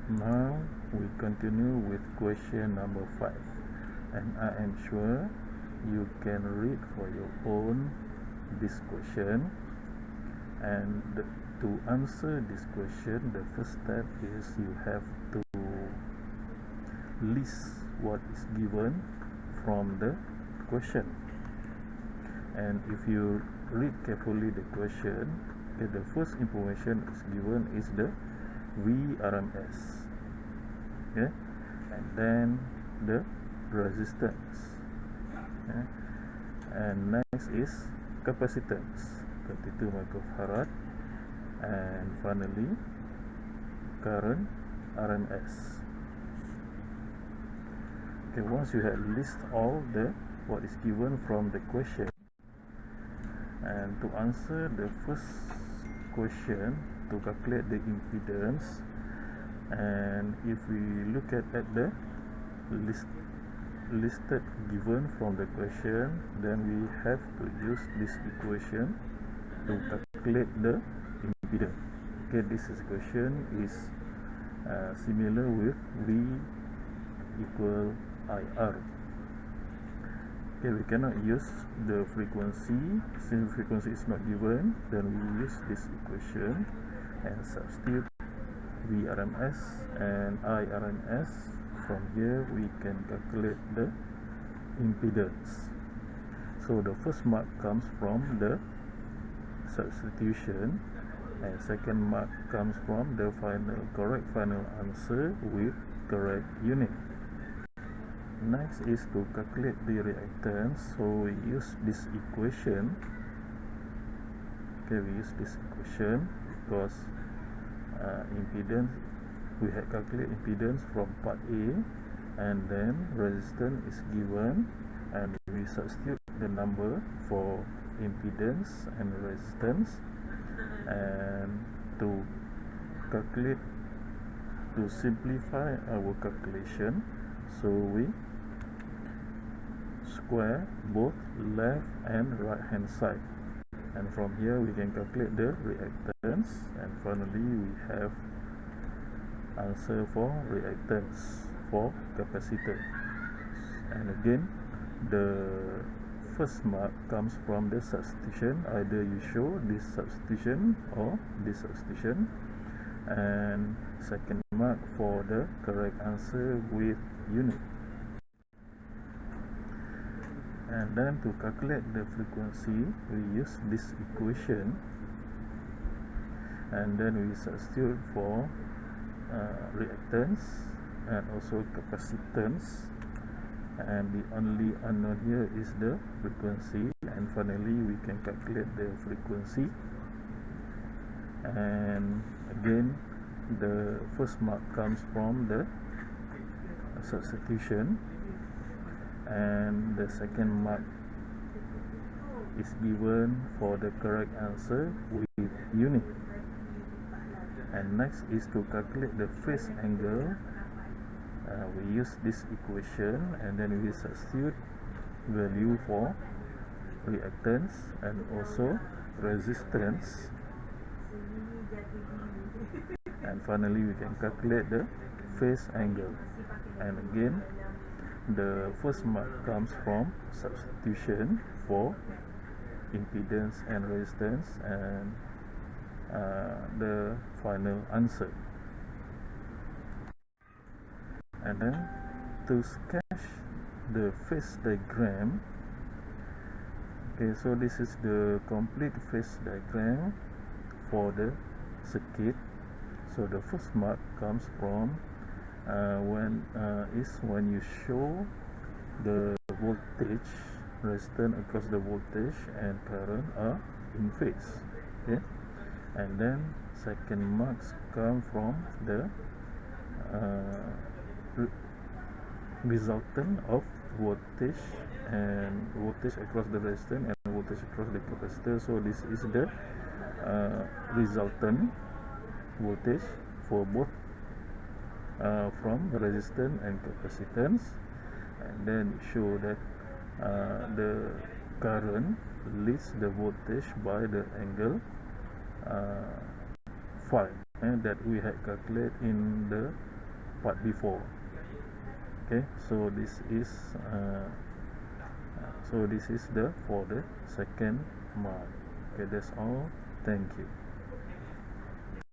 Now we continue with question number 5, and I am sure you can read for your own this question. And to answer this question, the first step is you have to list what is given from the question. And if you read carefully the question, okay, the first information is given is the VRMS, okay, and then the resistance, okay, and next is capacitance 22 microfarad, and finally current RMS. Okay, once you have list all the what is given from the question, and to answer the first question, to calculate the impedance, and if we look at the listed given from the question, then we have to use this equation to calculate the impedance. Okay, this equation is similar with V equal IR. Okay, we cannot use the frequency since frequency is not given. Then we use this equation and substitute VRMS and IRMS. From here we can calculate the impedance. So the first mark comes from the substitution, and second mark comes from the correct final answer with correct unit. Next is to calculate the reactance, so we use this equation. Okay, we use this equation because impedance, we had calculate impedance from part A, and then resistance is given, and we substitute the number for impedance and resistance, and to calculate, to simplify our calculation, so we square both left and right hand side, and from here we can calculate the reactance, and finally we have answer for reactance for capacitor. And again, the first mark comes from the substitution, either you show this substitution or this substitution, and second mark for the correct answer with unit. And then to calculate the frequency, we use this equation, and then we substitute for reactance and also capacitance, and the only unknown here is the frequency, and finally we can calculate the frequency. And again, the first mark comes from the substitution, and the second mark is given for the correct answer with unit. And next is to calculate the phase angle. We use this equation, and then we substitute value for reactance and also resistance, and finally we can calculate the phase angle. And again, the first mark comes from substitution for impedance and resistance, and the final answer. And then to sketch the phase diagram, okay, so this is the complete phase diagram for the circuit. So the first mark comes from when you show the voltage, resistance across the voltage and current are in phase. Okay, and then second marks come from the resultant of voltage and voltage across the resistance and voltage across the capacitor. So this is the resultant voltage for both from resistance and capacitance, and then show that the current leads the voltage by the angle phi, and that we had calculated in the part before. Okay, so this is the for the second mark. Okay, that's all. Thank you.